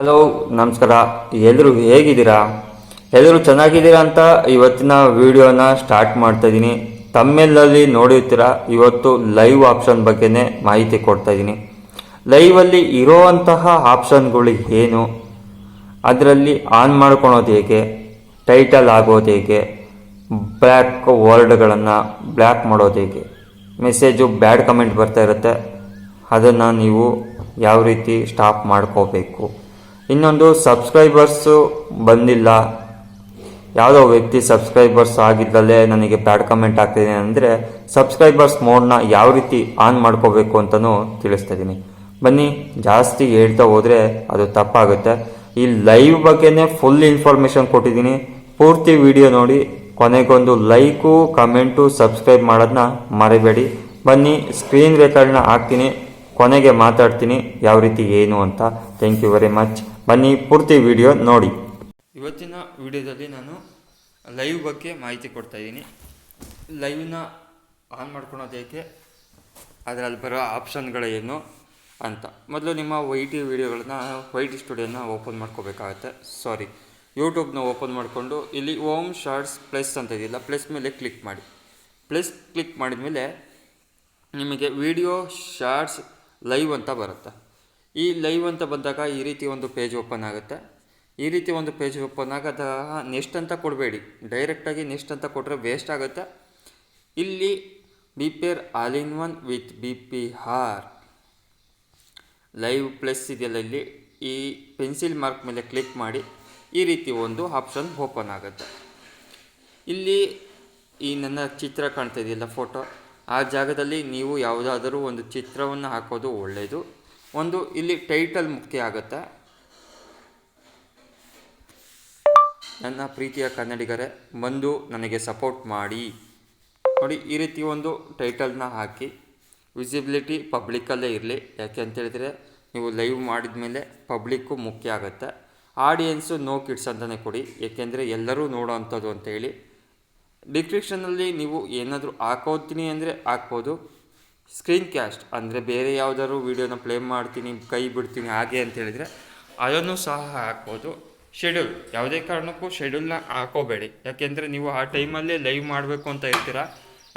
Hello, ನಮಸ್ಕಾರ. ಎಲ್ಲರೂ ಹೇಗಿದ್ದೀರಾ? ಎಲ್ಲರೂ ಚೆನ್ನಾಗಿದ್ದೀರಾ ಅಂತ ಇವತ್ತಿನ ವಿಡಿಯೋನ ಸ್ಟಾರ್ಟ್ ಮಾಡ್ತಾ ಇದ್ದೀನಿ. ತಮ್ಮೆಲ್ಲಲ್ಲಿ ನೋಡಿರ್ತೀರ, ಇವತ್ತು ಲೈವ್ ಆಪ್ಷನ್ ಬಗ್ಗೆನೇ ಮಾಹಿತಿ ಕೊಡ್ತಾ ಇದ್ದೀನಿ. ಲೈವಲ್ಲಿ ಇರೋವಂತಹ ಆಪ್ಷನ್ಗಳು ಏನು, ಅದರಲ್ಲಿ ಆನ್ ಮಾಡ್ಕೊಳೋದು ಹೇಗೆ, ಟೈಟಲ್ ಆಗೋದು ಹೇಗೆ, ಬ್ಲ್ಯಾಕ್ ವರ್ಡ್ಗಳನ್ನು ಬ್ಲ್ಯಾಕ್ ಮಾಡೋದು ಹೇಗೆ, ಮೆಸೇಜು ಬ್ಯಾಡ್ ಕಮೆಂಟ್ ಬರ್ತಾ ಇರುತ್ತೆ, ಅದನ್ನು ನೀವು ಯಾವ ರೀತಿ ಸ್ಟಾಪ್ ಮಾಡ್ಕೋಬೇಕು. ಇನ್ನೊಂದು, ಸಬ್ಸ್ಕ್ರೈಬರ್ಸು ಬಂದಿಲ್ಲ, ಯಾವುದೋ ವ್ಯಕ್ತಿ ಸಬ್ಸ್ಕ್ರೈಬರ್ಸ್ ಆಗಿದ್ದಲ್ಲೇ ನನಗೆ ಬ್ಯಾಡ್ ಕಮೆಂಟ್ ಆಗ್ತಿದೆ ಅಂದರೆ ಸಬ್ಸ್ಕ್ರೈಬರ್ಸ್ ಮೋಡ್ನ ಯಾವ ರೀತಿ ಆನ್ ಮಾಡ್ಕೋಬೇಕು ಅಂತಲೂ ತಿಳಿಸ್ತಾ ಇದ್ದೀನಿ. ಬನ್ನಿ, ಜಾಸ್ತಿ ಹೇಳ್ತಾ ಹೋದರೆ ಅದು ತಪ್ಪಾಗುತ್ತೆ. ಈ ಲೈವ್ ಬಗ್ಗೆನೇ ಫುಲ್ ಇನ್ಫಾರ್ಮೇಷನ್ ಕೊಟ್ಟಿದ್ದೀನಿ. ಪೂರ್ತಿ ವಿಡಿಯೋ ನೋಡಿ, ಕೊನೆಗೊಂದು ಲೈಕು, ಕಮೆಂಟು, ಸಬ್ಸ್ಕ್ರೈಬ್ ಮಾಡೋದನ್ನ ಮರಿಬೇಡಿ. ಬನ್ನಿ, ಸ್ಕ್ರೀನ್ ರೆಕಾರ್ಡ್ನ ಹಾಕ್ತೀನಿ, ಕೊನೆಗೆ ಮಾತಾಡ್ತೀನಿ ಯಾವ ರೀತಿ ಏನು ಅಂತ. Thank you very much. ಬನ್ನಿ, ಪೂರ್ತಿ ವಿಡಿಯೋ ನೋಡಿ. ಇವತ್ತಿನ ವಿಡಿಯೋದಲ್ಲಿ ನಾನು ಲೈವ್ ಬಗ್ಗೆ ಮಾಹಿತಿ ಕೊಡ್ತಾ ಇದ್ದೀನಿ. ಲೈವ್ನ ಆನ್ ಮಾಡ್ಕೊಳೋದು ಹೇಗೆ, ಅದರಲ್ಲಿ ಬರೋ ಆಪ್ಷನ್ಗಳೇನು ಅಂತ. ಮೊದಲು ನಿಮ್ಮ YT ವಿಡಿಯೋಗಳನ್ನ, YT ಸ್ಟುಡಿಯೋನ ಓಪನ್ ಮಾಡ್ಕೋಬೇಕಾಗತ್ತೆ. ಯೂಟ್ಯೂಬ್ನ ಓಪನ್ ಮಾಡಿಕೊಂಡು ಇಲ್ಲಿ ಓಮ್ ಶಾರ್ಟ್ಸ್ ಪ್ಲಸ್ ಅಂತ ಇದೆಯಲ್ಲ, ಪ್ಲಸ್ ಮೇಲೆ ಕ್ಲಿಕ್ ಮಾಡಿ. ಪ್ಲಸ್ ಕ್ಲಿಕ್ ಮಾಡಿದ ಮೇಲೆ ನಿಮಗೆ ವಿಡಿಯೋ ಶಾರ್ಟ್ಸ್ ಲೈವ್ ಅಂತ ಬರುತ್ತೆ. ಈ ಲೈವ್ ಅಂತ ಬಂದಾಗ ಈ ರೀತಿ ಒಂದು ಪೇಜ್ ಓಪನ್ ಆಗುತ್ತೆ. ಈ ರೀತಿ ಒಂದು ಪೇಜ್ ಓಪನ್ ಆಗೋದ ನೆಕ್ಸ್ಟ್ ಅಂತ ಕೊಡಬೇಡಿ, ಡೈರೆಕ್ಟಾಗಿ ನೆಕ್ಸ್ಟ್ ಅಂತ ಕೊಟ್ಟರೆ ವೇಸ್ಟ್ ಆಗುತ್ತೆ. ಇಲ್ಲಿ ಬಿಪೇರ್ all in one with BPR live plus ಇದೆಯಲ್ಲ, ಇಲ್ಲಿ ಈ ಪೆನ್ಸಿಲ್ ಮಾರ್ಕ್ ಮೇಲೆ ಕ್ಲಿಕ್ ಮಾಡಿ. ಈ ರೀತಿ ಒಂದು ಆಪ್ಷನ್ ಓಪನ್ ಆಗುತ್ತೆ. ಇಲ್ಲಿ ಈ ನನ್ನ ಚಿತ್ರ ಕಾಣ್ತಾ ಇದೆಯಲ್ಲ, ಫೋಟೋ, ಆ ಜಾಗದಲ್ಲಿ ನೀವು ಯಾವುದಾದರೂ ಒಂದು ಚಿತ್ರವನ್ನು ಹಾಕೋದು ಒಳ್ಳೆಯದು. ಒಂದು ಇಲ್ಲಿ ಟೈಟಲ್ ಮುಖ್ಯ ಆಗುತ್ತೆ. ನನ್ನ ಪ್ರೀತಿಯ ಕನ್ನಡಿಗರೇ, ಬಂದು ನನಗೆ ಸಪೋರ್ಟ್ ಮಾಡಿ. ನೋಡಿ, ಈ ರೀತಿ ಒಂದು ಟೈಟಲ್ನ ಹಾಕಿ. ವಿಸಿಬಿಲಿಟಿ ಪಬ್ಲಿಕ್ಕಲ್ಲೇ ಇರಲಿ, ಯಾಕೆ ಅಂತೇಳಿದರೆ ನೀವು ಲೈವ್ ಮಾಡಿದ ಮೇಲೆ ಪಬ್ಲಿಕ್ಕು ಮುಖ್ಯ ಆಗುತ್ತೆ. ಆಡಿಯನ್ಸು ನೋ ಕಿಡ್ಸ್ ಅಂತಲೇ ಕೊಡಿ, ಏಕೆಂದರೆ ಎಲ್ಲರೂ ನೋಡೋ ಅಂಥದ್ದು ಅಂತೇಳಿ. ಡಿಸ್ಕ್ರಿಪ್ಷನಲ್ಲಿ ನೀವು ಏನಾದರೂ ಹಾಕೋತೀನಿ ಅಂದರೆ ಹಾಕ್ಬೋದು. ಸ್ಕ್ರೀನ್ ಕ್ಯಾಸ್ಟ್ ಅಂದರೆ ಬೇರೆ ಯಾವುದಾದ್ರು ವೀಡಿಯೋನ ಪ್ಲೇ ಮಾಡ್ತೀನಿ, ಕೈ ಬಿಡ್ತೀನಿ ಹಾಗೆ ಅಂತೇಳಿದರೆ ಅದನ್ನು ಸಹ ಹಾಕ್ಬೋದು. ಶೆಡ್ಯೂಲ್, ಯಾವುದೇ ಕಾರಣಕ್ಕೂ ಶೆಡ್ಯೂಲ್ನ ಹಾಕೋಬೇಡಿ, ಯಾಕೆಂದರೆ ನೀವು ಆ ಟೈಮಲ್ಲೇ ಲೈವ್ ಮಾಡಬೇಕು ಅಂತ ಇರ್ತೀರ.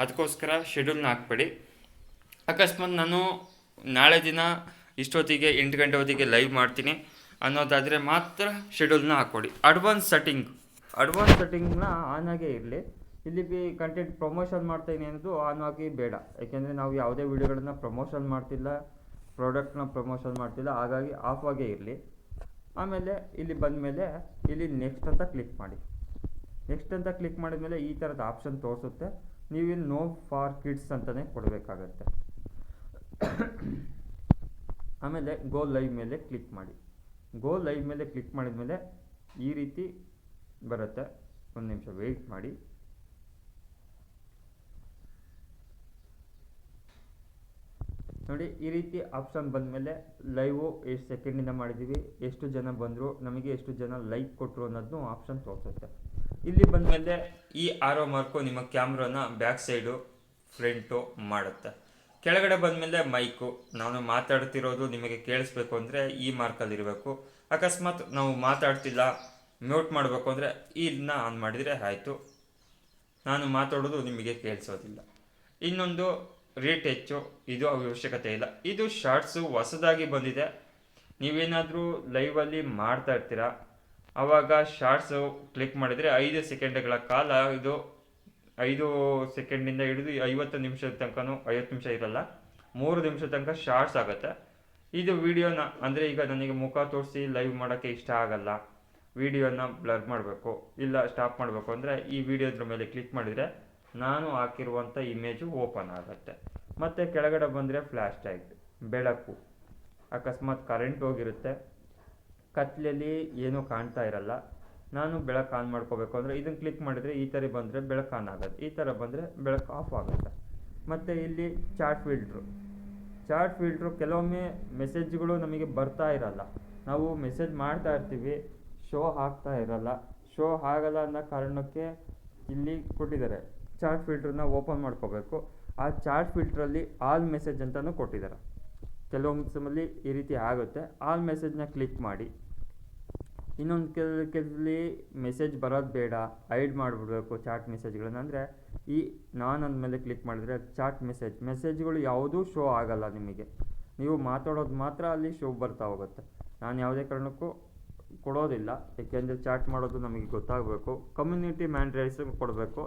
ಅದಕ್ಕೋಸ್ಕರ ಶೆಡ್ಯೂಲ್ನ ಹಾಕಬೇಡಿ. ಅಕಸ್ಮಾತ್ ನಾನು ನಾಳೆ ದಿನ ಇಷ್ಟೊತ್ತಿಗೆ 8 ಗಂಟೆ ಹೊತ್ತಿಗೆ ಲೈವ್ ಮಾಡ್ತೀನಿ ಅನ್ನೋದಾದರೆ ಮಾತ್ರ ಶೆಡ್ಯೂಲ್ನ ಹಾಕ್ಕೊಡಿ. ಅಡ್ವಾನ್ಸ್ ಸೆಟ್ಟಿಂಗ್ನ ಆನ್ ಆಗೇ ಇರಲಿ. ಇಲ್ಲಿ ಕಂಟೆಂಟ್ ಪ್ರಮೋಷನ್ ಮಾಡ್ತಾಯಿನಿ ಅನ್ನೋದು ಆನ್ ಆಗಿ ಬೇಡ, ಯಾಕೆಂದರೆ ನಾವು ಯಾವುದೇ ವಿಡಿಯೋಗಳನ್ನ ಪ್ರಮೋಷನ್ ಮಾಡ್ತಿಲ್ಲ, ಪ್ರಾಡಕ್ಟ್ನ ಪ್ರಮೋಷನ್ ಮಾಡ್ತಿಲ್ಲ, ಹಾಗಾಗಿ ಆಫ್ ಆಗೇ ಇರಲಿ. ಆಮೇಲೆ ಇಲ್ಲಿ ಬಂದ ಮೇಲೆ ಇಲ್ಲಿ ನೆಕ್ಸ್ಟ್ ಅಂತ ಕ್ಲಿಕ್ ಮಾಡಿ. ನೆಕ್ಸ್ಟ್ ಅಂತ ಕ್ಲಿಕ್ ಮಾಡಿದ ಮೇಲೆ ಈ ಥರದ ಆಪ್ಷನ್ ತೋರಿಸುತ್ತೆ. ನೀವಿಲ್ಲಿ ನೋ ಫಾರ್ ಕಿಡ್ಸ್ ಅಂತಲೇ ಕೊಡಬೇಕಾಗತ್ತೆ. ಆಮೇಲೆ ಗೋ ಲೈವ್ ಮೇಲೆ ಕ್ಲಿಕ್ ಮಾಡಿ. ಗೋ ಲೈವ್ ಮೇಲೆ ಕ್ಲಿಕ್ ಮಾಡಿದ ಮೇಲೆ ಈ ರೀತಿ ಬರುತ್ತೆ. ಒಂದು ನಿಮಿಷ ವೆಯ್ಟ್ ಮಾಡಿ. ನೋಡಿ, ಈ ರೀತಿ ಆಪ್ಷನ್ ಬಂದಮೇಲೆ ಲೈವು ಎಷ್ಟು ಸೆಕೆಂಡಿಂದ ಮಾಡಿದ್ದೀವಿ, ಎಷ್ಟು ಜನ ಬಂದರು, ನಮಗೆ ಎಷ್ಟು ಜನ ಲೈಕ್ ಕೊಟ್ಟರು ಅನ್ನೋದನ್ನು ಆಪ್ಷನ್ ತೋರಿಸುತ್ತೆ. ಇಲ್ಲಿ ಬಂದಮೇಲೆ ಈ ಆರೋ ಮಾರ್ಕು ನಿಮ್ಮ ಕ್ಯಾಮ್ರಾನ ಬ್ಯಾಕ್ ಸೈಡು, ಫ್ರಂಟು ಮಾಡುತ್ತೆ. ಕೆಳಗಡೆ ಬಂದಮೇಲೆ ಮೈಕು, ನಾನು ಮಾತಾಡ್ತಿರೋದು ನಿಮಗೆ ಕೇಳಿಸ್ಬೇಕು ಅಂದರೆ ಈ ಮಾರ್ಕಲ್ಲಿರಬೇಕು. ಅಕಸ್ಮಾತ್ ನಾವು ಮಾತಾಡ್ತಿಲ್ಲ, ಮ್ಯೂಟ್ ಮಾಡಬೇಕು ಅಂದರೆ ಇದನ್ನ ಆನ್ ಮಾಡಿದರೆ ಆಯಿತು, ನಾನು ಮಾತಾಡೋದು ನಿಮಗೆ ಕೇಳಿಸೋದಿಲ್ಲ. ಇನ್ನೊಂದು ರೀಟೆಚ್ಚು, ಇದು ಅವಶ್ಯಕತೆ ಇಲ್ಲ. ಇದು ಶಾರ್ಟ್ಸು ಹೊಸದಾಗಿ ಬಂದಿದೆ. ನೀವೇನಾದರೂ ಲೈವಲ್ಲಿ ಮಾಡ್ತಾ ಇರ್ತೀರ, ಆವಾಗ ಶಾರ್ಟ್ಸು ಕ್ಲಿಕ್ ಮಾಡಿದರೆ 5 ಸೆಕೆಂಡ್ಗಳ ಕಾಲ, ಇದು 5 ಸೆಕೆಂಡಿಂದ ಹಿಡಿದು 50 ನಿಮಿಷದ ತನಕನೂ, 50 ನಿಮಿಷ ಇರಲ್ಲ, 3 ನಿಮಿಷದ ತನಕ ಶಾರ್ಟ್ಸ್ ಆಗುತ್ತೆ. ಇದು ವಿಡಿಯೋನ, ಅಂದರೆ ಈಗ ನನಗೆ ಮುಖ ತೋರಿಸಿ ಲೈವ್ ಮಾಡೋಕ್ಕೆ ಇಷ್ಟ ಆಗಲ್ಲ, ವಿಡಿಯೋನ ಬ್ಲರ್ ಮಾಡಬೇಕು, ಇಲ್ಲ ಸ್ಟಾಪ್ ಮಾಡಬೇಕು ಅಂದರೆ ಈ ವಿಡಿಯೋದ್ರ ಮೇಲೆ ಕ್ಲಿಕ್ ಮಾಡಿದರೆ ನಾನು ಹಾಕಿರುವಂಥ ಇಮೇಜು ಓಪನ್ ಆಗುತ್ತೆ. ಮತ್ತು ಕೆಳಗಡೆ ಬಂದರೆ ಫ್ಲ್ಯಾಶ್ ಟ್ಯಾಗ್, ಬೆಳಕು, ಅಕಸ್ಮಾತ್ ಕರೆಂಟ್ ಹೋಗಿರುತ್ತೆ, ಕತ್ಲಲ್ಲಿ ಏನೂ ಕಾಣ್ತಾ ಇರಲ್ಲ, ನಾನು ಬೆಳಕು ಆನ್ ಮಾಡ್ಕೋಬೇಕು ಅಂದರೆ ಇದನ್ನು ಕ್ಲಿಕ್ ಮಾಡಿದರೆ ಈ ಥರ ಬಂದರೆ ಬೆಳಕು ಆನ್ ಆಗುತ್ತೆ, ಈ ಥರ ಬಂದರೆ ಬೆಳಕು ಆಫ್ ಆಗುತ್ತೆ. ಮತ್ತು ಇಲ್ಲಿ ಚಾಟ್ ಫಿಲ್ಟ್ರು ಕೆಲವೊಮ್ಮೆ ಮೆಸೇಜ್ಗಳು ನಮಗೆ ಬರ್ತಾ ಇರಲ್ಲ, ನಾವು ಮೆಸೇಜ್ ಮಾಡ್ತಾ ಇರ್ತೀವಿ, ಶೋ ಆಗ್ತಾ ಇರಲ್ಲ. ಶೋ ಆಗಲ್ಲ ಅನ್ನೋ ಕಾರಣಕ್ಕೆ ಇಲ್ಲಿ ಕೊಟ್ಟಿದ್ದಾರೆ, ಚಾಟ್ ಫಿಲ್ಟ್ರನ್ನ ಓಪನ್ ಮಾಡ್ಕೋಬೇಕು. ಆ ಚಾಟ್ ಫಿಲ್ಟ್ರಲ್ಲಿ ಆಲ್ ಮೆಸೇಜ್ ಅಂತಲೂ ಕೊಟ್ಟಿದ್ದಾರೆ. ಕೆಲವೊಂದು ಸಮಯಲ್ಲಿ ಈ ರೀತಿ ಆಗುತ್ತೆ. ಆಲ್ ಮೆಸೇಜ್ನ ಕ್ಲಿಕ್ ಮಾಡಿ. ಇನ್ನೊಂದು ಕೆಲಸದಲ್ಲಿ ಮೆಸೇಜ್ ಬರೋದು ಬೇಡ, ಹೈಡ್ ಮಾಡಿಬಿಡ್ಬೇಕು ಚಾಟ್ ಮೆಸೇಜ್ಗಳನ್ನ. ಅಂದರೆ ಈ ನಾನು ಅಂದಮೇಲೆ ಕ್ಲಿಕ್ ಮಾಡಿದ್ರೆ ಚಾಟ್ ಮೆಸೇಜ್ಗಳು ಯಾವುದೂ ಶೋ ಆಗಲ್ಲ ನಿಮಗೆ. ನೀವು ಮಾತಾಡೋದು ಮಾತ್ರ ಅಲ್ಲಿ ಶೋ ಬರ್ತಾ ಹೋಗುತ್ತೆ. ನಾನು ಯಾವುದೇ ಕಾರಣಕ್ಕೂ ಕೊಡೋದಿಲ್ಲ, ಏಕೆಂದರೆ ಚಾಟ್ ಮಾಡೋದು ನಮಗೆ ಗೊತ್ತಾಗಬೇಕು. ಕಮ್ಯುನಿಟಿ ಮ್ಯಾಂಡೇಟ್ಸ್ ಕೊಡಬೇಕು.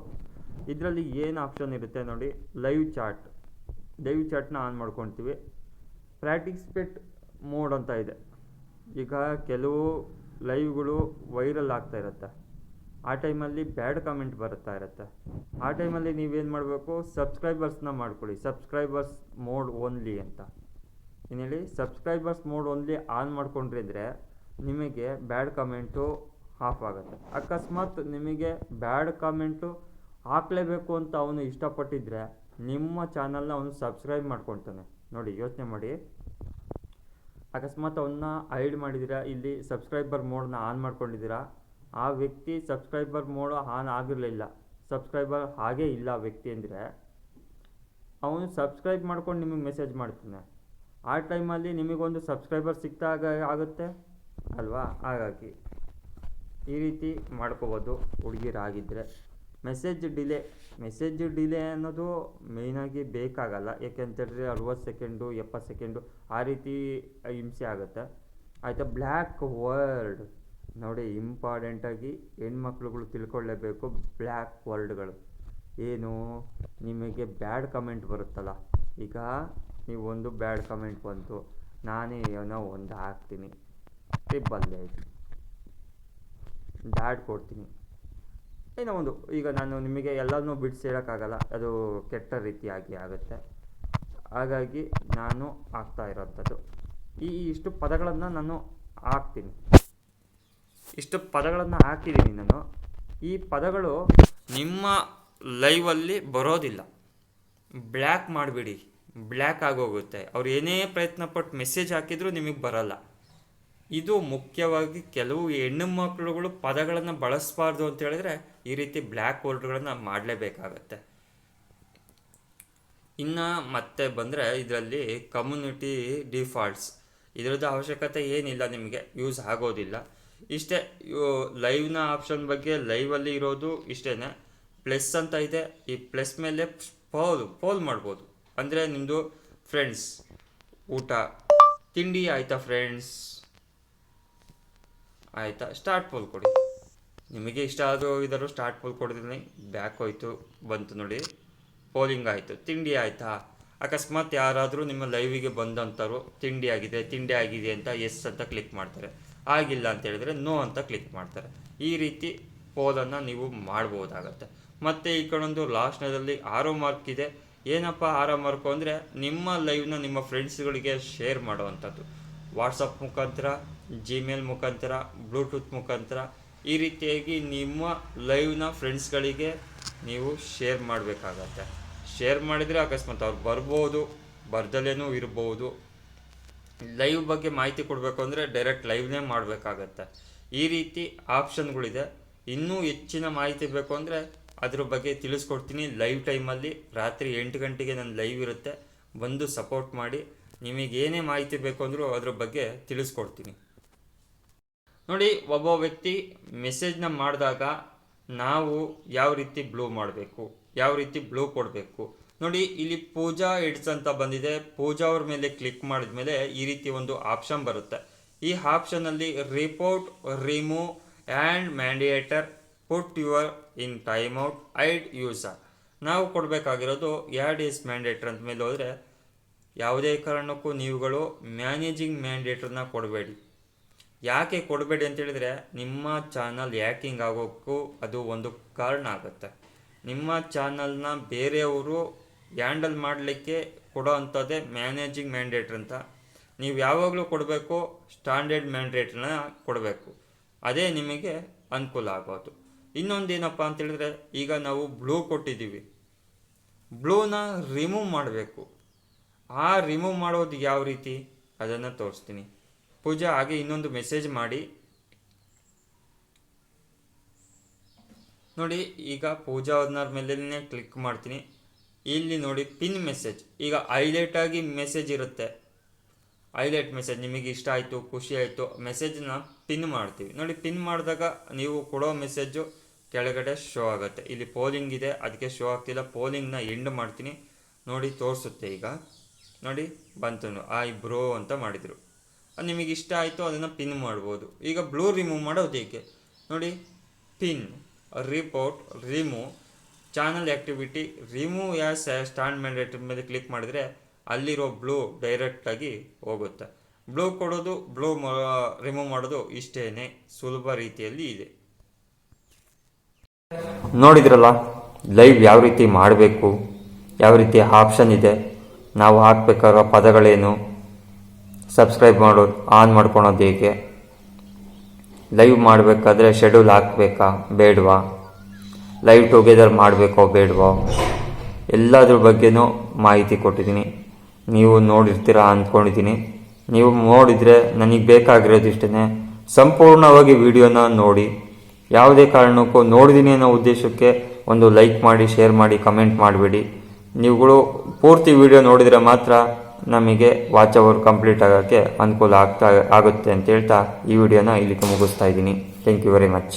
ಇದರಲ್ಲಿ ಏನು ಆಪ್ಷನ್ ಇರುತ್ತೆ ನೋಡಿ, ಲೈವ್ ಚಾಟ್ನ ಆನ್ ಮಾಡ್ಕೊತೀವಿ. ಪಾರ್ಟಿಸಿಪೇಟ್ ಮೋಡ್ ಅಂತ ಇದೆ. ಈಗ ಕೆಲವು ಲೈವ್ಗಳು ವೈರಲ್ ಆಗ್ತಾ ಇರುತ್ತೆ, ಆ ಟೈಮಲ್ಲಿ ಬ್ಯಾಡ್ ಕಮೆಂಟ್ ಬರ್ತಾ ಇರುತ್ತೆ. ಆ ಟೈಮಲ್ಲಿ ನೀವೇನು ಮಾಡಬೇಕು, ಸಬ್ಸ್ಕ್ರೈಬರ್ಸ್ನ ಮಾಡ್ಕೊಳ್ಳಿ. ಸಬ್ಸ್ಕ್ರೈಬರ್ಸ್ ಮೋಡ್ ಓನ್ಲಿ ಅಂತ ಏನು ಹೇಳಿ, ಸಬ್ಸ್ಕ್ರೈಬರ್ಸ್ ಮೋಡ್ ಓನ್ಲಿ ಆನ್ ಮಾಡ್ಕೊಂಡ್ರಿದ್ರೆ ನಿಮಗೆ ಬ್ಯಾಡ್ ಕಮೆಂಟು ಆಫ್ ಆಗುತ್ತೆ. ಅಕಸ್ಮಾತ್ ನಿಮಗೆ ಬ್ಯಾಡ್ ಕಮೆಂಟು ಹಾಕಲೇಬೇಕು ಅಂತ ಅವನು ಇಷ್ಟಪಟ್ಟಿದ್ರೆ ನಿಮ್ಮ ಚಾನಲ್ನ ಅವನು ಸಬ್ಸ್ಕ್ರೈಬ್ ಮಾಡ್ಕೊತಾನೆ. ನೋಡಿ, ಯೋಚನೆ ಮಾಡಿ. ಅಕಸ್ಮಾತ್ ಅವನ್ನ ಹೈಡ್ ಮಾಡಿದ್ದೀರಾ, ಇಲ್ಲಿ ಸಬ್ಸ್ಕ್ರೈಬರ್ ಮೋಡ್ನ ಆನ್ ಮಾಡ್ಕೊಂಡಿದ್ದೀರಾ, ಆ ವ್ಯಕ್ತಿ ಸಬ್ಸ್ಕ್ರೈಬರ್ ಮೋಡ್ ಆನ್ ಆಗಿರಲಿಲ್ಲ, ಸಬ್ಸ್ಕ್ರೈಬರ್ ಹಾಗೇ ಇಲ್ಲ ವ್ಯಕ್ತಿ ಅಂದರೆ ಅವನು ಸಬ್ಸ್ಕ್ರೈಬ್ ಮಾಡ್ಕೊಂಡು ನಿಮಗೆ ಮೆಸೇಜ್ ಮಾಡ್ತಾನೆ. ಆ ಟೈಮಲ್ಲಿ ನಿಮಗೊಂದು ಸಬ್ಸ್ಕ್ರೈಬರ್ ಸಿಕ್ತಾಗ ಆಗುತ್ತೆ ಅಲ್ವಾ. ಹಾಗಾಗಿ ಈ ರೀತಿ ಮಾಡ್ಕೋಬೋದು ಹುಡುಗಿರಾಗಿದ್ದರೆ. ಮೆಸೇಜ್ ಡಿಲೇ ಅನ್ನೋದು ಮೇಯ್ನಾಗಿ ಬೇಕಾಗಲ್ಲ, ಏಕೆಂತೇಳಿದ್ರೆ 60 ಸೆಕೆಂಡು 70 ಸೆಕೆಂಡು ಆ ರೀತಿ ಹಿಂಸೆ ಆಗುತ್ತೆ ಆಯಿತಾ. ಬ್ಲ್ಯಾಕ್ ವರ್ಡ್ ನೋಡಿ, ಇಂಪಾರ್ಟೆಂಟಾಗಿ ಹೆಣ್ಮಕ್ಳುಗಳು ತಿಳ್ಕೊಳ್ಳೇಬೇಕು. ಬ್ಲ್ಯಾಕ್ ವರ್ಡ್ಗಳು ಏನು, ನಿಮಗೆ ಬ್ಯಾಡ್ ಕಮೆಂಟ್ ಬರುತ್ತಲ್ಲ. ಈಗ ನೀವೊಂದು ಬ್ಯಾಡ್ ಕಮೆಂಟ್ ಬಂತು, ನಾನೇ ಏನೋ ಒಂದು ಹಾಕ್ತೀನಿ, ಟ್ರಿಬ್ಬಲ್ಲೇ ಬ್ಯಾಡ್ ಕೊಡ್ತೀನಿ, ಏನೋ ಒಂದು. ಈಗ ನಾನು ನಿಮಗೆ ಎಲ್ಲನೂ ಬಿಡಿಸಿ ಹೇಳೋಕ್ಕಾಗಲ್ಲ, ಅದು ಕೆಟ್ಟ ರೀತಿಯಾಗಿ ಆಗುತ್ತೆ. ಹಾಗಾಗಿ ನಾನು ಹಾಕ್ತಾ ಇರೋಂಥದ್ದು ಇಷ್ಟು ಪದಗಳನ್ನು ನಾನು ಹಾಕ್ತೀನಿ. ಇಷ್ಟು ಪದಗಳನ್ನು ಹಾಕಿದ್ದೀನಿ ನಾನು. ಈ ಪದಗಳು ನಿಮ್ಮ ಲೈವಲ್ಲಿ ಬರೋದಿಲ್ಲ. ಬ್ಲ್ಯಾಕ್ ಮಾಡಿಬಿಡಿ, ಬ್ಲ್ಯಾಕ್ ಆಗೋಗುತ್ತೆ. ಅವ್ರು ಏನೇ ಪ್ರಯತ್ನ ಪಟ್ಟು ಮೆಸೇಜ್ ಹಾಕಿದರೂ ನಿಮಗೆ ಬರಲ್ಲ. ಇದು ಮುಖ್ಯವಾಗಿ ಕೆಲವು ಹೆಣ್ಣು ಮಕ್ಕಳುಗಳು ಪದಗಳನ್ನು ಬಳಸಬಾರ್ದು ಅಂತ ಹೇಳಿದ್ರೆ ಈ ರೀತಿ ಬ್ಲ್ಯಾಕ್ ವರ್ಡ್ಗಳನ್ನು ಮಾಡಲೇಬೇಕಾಗತ್ತೆ. ಇನ್ನು ಮತ್ತೆ ಬಂದರೆ ಇದರಲ್ಲಿ ಕಮ್ಯುನಿಟಿ ಡಿಫಾಲ್ಟ್ಸ್, ಇದರದ್ದು ಅವಶ್ಯಕತೆ ಏನಿಲ್ಲ, ನಿಮಗೆ ಯೂಸ್ ಆಗೋದಿಲ್ಲ. ಇಷ್ಟೇ. ಲೈವ್ನ ಆಪ್ಷನ್ ಬಗ್ಗೆ ಲೈವಲ್ಲಿ ಇರೋದು ಇಷ್ಟೇ. ಪ್ಲಸ್ ಅಂತ ಇದೆ, ಈ ಪ್ಲಸ್ ಮೇಲೆ ಪೋಲ್ ಮಾಡ್ಬೋದು. ಅಂದರೆ ನಿಮ್ಮದು ಫ್ರೆಂಡ್ಸ್ ಊಟ ತಿಂಡಿ ಆಯಿತಾ ಫ್ರೆಂಡ್ಸ್ ಆಯಿತಾ, ಸ್ಟಾರ್ಟ್ ಪೋಲ್ ಕೊಡಿ. ನಿಮಗೆ ಇಷ್ಟ ಆದರೂ ಇದ್ದರೂ ಸ್ಟಾರ್ಟ್ ಪೋಲ್ ಕೊಡಿದ್ರೆ ಬ್ಯಾಕ್ ಹೋಯ್ತು, ಬಂತು ನೋಡಿ, ಪೋಲಿಂಗ್ ಆಯಿತು. ತಿಂಡಿ ಆಯಿತಾ, ಅಕಸ್ಮಾತ್ ಯಾರಾದರೂ ನಿಮ್ಮ ಲೈವಿಗೆ ಬಂದಂಥವ್ರು ತಿಂಡಿ ಆಗಿದೆ ಅಂತ ಎಸ್ ಅಂತ ಕ್ಲಿಕ್ ಮಾಡ್ತಾರೆ, ಆಗಿಲ್ಲ ಅಂತ ಹೇಳಿದ್ರೆ ನೋ ಅಂತ ಕ್ಲಿಕ್ ಮಾಡ್ತಾರೆ. ಈ ರೀತಿ ಪೋಲನ್ನು ನೀವು ಮಾಡ್ಬೋದಾಗತ್ತೆ. ಮತ್ತು ಈ ಕಡೆಯೊಂದು ಲಾಸ್ಟ್ನಲ್ಲಿ ಆರೋ ಮಾರ್ಕ್ ಇದೆ. ಏನಪ್ಪ ಆರೋ ಮಾರ್ಕು ಅಂದರೆ ನಿಮ್ಮ ಲೈವ್ನ ನಿಮ್ಮ ಫ್ರೆಂಡ್ಸ್ಗಳಿಗೆ ಶೇರ್ ಮಾಡುವಂಥದ್ದು. ವಾಟ್ಸಪ್ ಮುಖಾಂತರ, ಜಿಮೇಲ್ ಮುಖಾಂತರ, ಬ್ಲೂಟೂತ್ ಮುಖಾಂತರ ಈ ರೀತಿಯಾಗಿ ನಿಮ್ಮ ಲೈವ್ನ ಫ್ರೆಂಡ್ಸ್ಗಳಿಗೆ ನೀವು ಶೇರ್ ಮಾಡಬೇಕಾಗತ್ತೆ. ಶೇರ್ ಮಾಡಿದರೆ ಅಕಸ್ಮಾತ್ ಅವ್ರು ಬರ್ಬೋದು, ಬರ್ದಲೇನೂ ಇರ್ಬೋದು. ಲೈವ್ ಬಗ್ಗೆ ಮಾಹಿತಿ ಕೊಡಬೇಕು ಅಂದರೆ ಡೈರೆಕ್ಟ್ ಲೈವ್ನೇ ಮಾಡಬೇಕಾಗತ್ತೆ. ಈ ರೀತಿ ಆಪ್ಷನ್ಗಳಿದೆ. ಇನ್ನೂ ಹೆಚ್ಚಿನ ಮಾಹಿತಿ ಬೇಕು ಅಂದರೆ ಅದ್ರ ಬಗ್ಗೆ ತಿಳಿಸ್ಕೊಡ್ತೀನಿ. ಲೈವ್ ಟೈಮಲ್ಲಿ ರಾತ್ರಿ 8 ಗಂಟೆಗೆ ನನ್ನ ಲೈವ್ ಇರುತ್ತೆ, ಬಂದು ಸಪೋರ್ಟ್ ಮಾಡಿ. ನಿಮಗೇನೇ ಮಾಹಿತಿ ಬೇಕು ಅಂದರೂ ಅದ್ರ ಬಗ್ಗೆ ತಿಳಿಸ್ಕೊಡ್ತೀನಿ. ನೋಡಿ, ಒಬ್ಬ ವ್ಯಕ್ತಿ ಮೆಸೇಜ್ನ ಮಾಡಿದಾಗ ನಾವು ಯಾವ ರೀತಿ ಬ್ಲೂ ಮಾಡಬೇಕು, ಯಾವ ರೀತಿ ಬ್ಲೂ ಕೊಡಬೇಕು ನೋಡಿ. ಇಲ್ಲಿ ಪೂಜಾ ಎಡ್ಸ್ ಅಂತ ಬಂದಿದೆ. ಪೂಜಾ ಅವ್ರ ಮೇಲೆ ಕ್ಲಿಕ್ ಮಾಡಿದ ಮೇಲೆ ಈ ರೀತಿ ಒಂದು ಆಪ್ಷನ್ ಬರುತ್ತೆ. ಈ ಆಪ್ಷನಲ್ಲಿ report, remove and mandatory, put your in time out, ID user. ನಾವು ಕೊಡಬೇಕಾಗಿರೋದು ಆ್ಯಡ್ ಈಸ್ ಮ್ಯಾಂಡೇಟರ್ ಅಂತ ಮೇಲೆ ಹೋದರೆ ಯಾವುದೇ ಕಾರಣಕ್ಕೂ ನೀವುಗಳು ಮ್ಯಾನೇಜಿಂಗ್ ಮ್ಯಾಂಡೇಟರ್ನ ಕೊಡಬೇಡಿ. ಯಾಕೆ ಕೊಡಬೇಡಿ ಅಂತೇಳಿದರೆ ನಿಮ್ಮ ಚಾನಲ್ ಹ್ಯಾಕಿಂಗ್ ಆಗೋಕ್ಕೂ ಅದು ಒಂದು ಕಾರಣ ಆಗುತ್ತೆ. ನಿಮ್ಮ ಚಾನಲ್ನ ಬೇರೆಯವರು ಹ್ಯಾಂಡಲ್ ಮಾಡಲಿಕ್ಕೆ ಕೊಡೋ ಅಂಥದ್ದೇ ಮ್ಯಾನೇಜಿಂಗ್ ಮ್ಯಾಂಡೇಟ್ರ್ ಅಂತ. ನೀವು ಯಾವಾಗಲೂ ಕೊಡಬೇಕು ಸ್ಟ್ಯಾಂಡರ್ಡ್ ಮ್ಯಾಂಡೇಟ್ರನ್ನ ಕೊಡಬೇಕು, ಅದೇ ನಿಮಗೆ ಅನುಕೂಲ ಆಗೋದು. ಇನ್ನೊಂದೇನಪ್ಪ ಅಂತೇಳಿದ್ರೆ, ಈಗ ನಾವು ಬ್ಲೂ ಕೊಟ್ಟಿದ್ದೀವಿ, ಬ್ಲೂನ ರಿಮೂವ್ ಮಾಡಬೇಕು. ಆ ರಿಮೂವ್ ಮಾಡೋದು ಯಾವ ರೀತಿ ಅದನ್ನು ತೋರಿಸ್ತೀನಿ. ಪೂಜಾ ಹಾಗೆ ಇನ್ನೊಂದು ಮೆಸೇಜ್ ಮಾಡಿ ನೋಡಿ. ಈಗ ಪೂಜಾ ಅವ್ರನ್ನ ಮೇಲೇ ಕ್ಲಿಕ್ ಮಾಡ್ತೀನಿ. ಇಲ್ಲಿ ನೋಡಿ ಪಿನ್ ಮೆಸೇಜ್. ಈಗ ಹೈಲೈಟ್ ಆಗಿ ಮೆಸೇಜ್ ಇರುತ್ತೆ. ಹೈಲೈಟ್ ಮೆಸೇಜ್ ನಿಮಗೆ ಇಷ್ಟ ಆಯಿತು, ಖುಷಿ ಆಯಿತು, ಮೆಸೇಜನ್ನ ಪಿನ್ ಮಾಡ್ತೀವಿ ನೋಡಿ. ಪಿನ್ ಮಾಡಿದಾಗ ನೀವು ಕೊಡೋ ಮೆಸೇಜು ಕೆಳಗಡೆ ಶೋ ಆಗುತ್ತೆ. ಇಲ್ಲಿ ಪೋಲಿಂಗ್ ಇದೆ, ಅದಕ್ಕೆ ಶೋ ಆಗ್ತಿಲ್ಲ. ಪೋಲಿಂಗ್ನ ಎಂಡ್ ಮಾಡ್ತೀನಿ ನೋಡಿ, ತೋರಿಸುತ್ತೆ. ಈಗ ನೋಡಿ ಬಂತು, ಬ್ರೋ ಅಂತ ಮಾಡಿದರು. ಅದು ನಿಮಗೆ ಇಷ್ಟ ಆಯಿತು, ಅದನ್ನು ಪಿನ್ ಮಾಡ್ಬೋದು. ಈಗ ಬ್ಲೂ ರಿಮೂವ್ ಮಾಡೋದು ಹೇಗೆ ನೋಡಿ. Pin, report, remove, channel activity, remove as stand mandatory ಮೇಲೆ ಕ್ಲಿಕ್ ಮಾಡಿದರೆ ಅಲ್ಲಿರೋ ಬ್ಲೂ ಡೈರೆಕ್ಟಾಗಿ ಹೋಗುತ್ತೆ. ಬ್ಲೂ ಕೊಡೋದು, ಬ್ಲೂ ರಿಮೂವ್ ಮಾಡೋದು ಇಷ್ಟೇ ಸುಲಭ ರೀತಿಯಲ್ಲಿ ಇದೆ. ನೋಡಿದ್ರಲ್ಲ ಲೈವ್ ಯಾವ ರೀತಿ ಮಾಡಬೇಕು, ಯಾವ ರೀತಿ ಆಪ್ಷನ್ ಇದೆ, ನಾವು ಹಾಕಬೇಕಾಗಿರೋ ಪದಗಳೇನು, ಸಬ್ಸ್ಕ್ರೈಬ್ ಮಾಡೋದು ಆನ್ ಮಾಡ್ಕೊಳೋದು ಹೇಗೆ, ಲೈವ್ ಮಾಡಬೇಕಾದ್ರೆ ಶೆಡ್ಯೂಲ್ ಹಾಕಬೇಕಾ ಬೇಡವಾ, ಲೈವ್ ಟುಗೆದರ್ ಮಾಡಬೇಕೋ ಬೇಡವೋ, ಎಲ್ಲದ್ರ ಬಗ್ಗೆನೂ ಮಾಹಿತಿ ಕೊಟ್ಟಿದ್ದೀನಿ. ನೀವು ನೋಡಿರ್ತೀರ ಅಂದ್ಕೊಂಡಿದ್ದೀನಿ. ನೀವು ನೋಡಿದರೆ ನನಗೆ ಬೇಕಾಗಿರೋದು ಇಷ್ಟೇ. ಸಂಪೂರ್ಣವಾಗಿ ವಿಡಿಯೋನ ನೋಡಿ. ಯಾವುದೇ ಕಾರಣಕ್ಕೂ ನೋಡಿದ್ದೀನಿ ಅನ್ನೋ ಉದ್ದೇಶಕ್ಕೆ ಒಂದು ಲೈಕ್ ಮಾಡಿ, ಶೇರ್ ಮಾಡಿ, ಕಮೆಂಟ್ ಮಾಡಬೇಡಿ. ನೀವುಗಳು ಪೂರ್ತಿ ವಿಡಿಯೋ ನೋಡಿದರೆ ಮಾತ್ರ ನಮಗೆ ವಾಚ್ ಅವರ್ ಕಂಪ್ಲೀಟ್ ಆಗೋಕ್ಕೆ ಅನುಕೂಲ ಆಗುತ್ತೆ ಅಂತ ಹೇಳ್ತಾ ಈ ವಿಡಿಯೋನ ಇಲ್ಲಿಗೆ ಮುಗಿಸ್ತಾ ಇದ್ದೀನಿ. Thank you very much.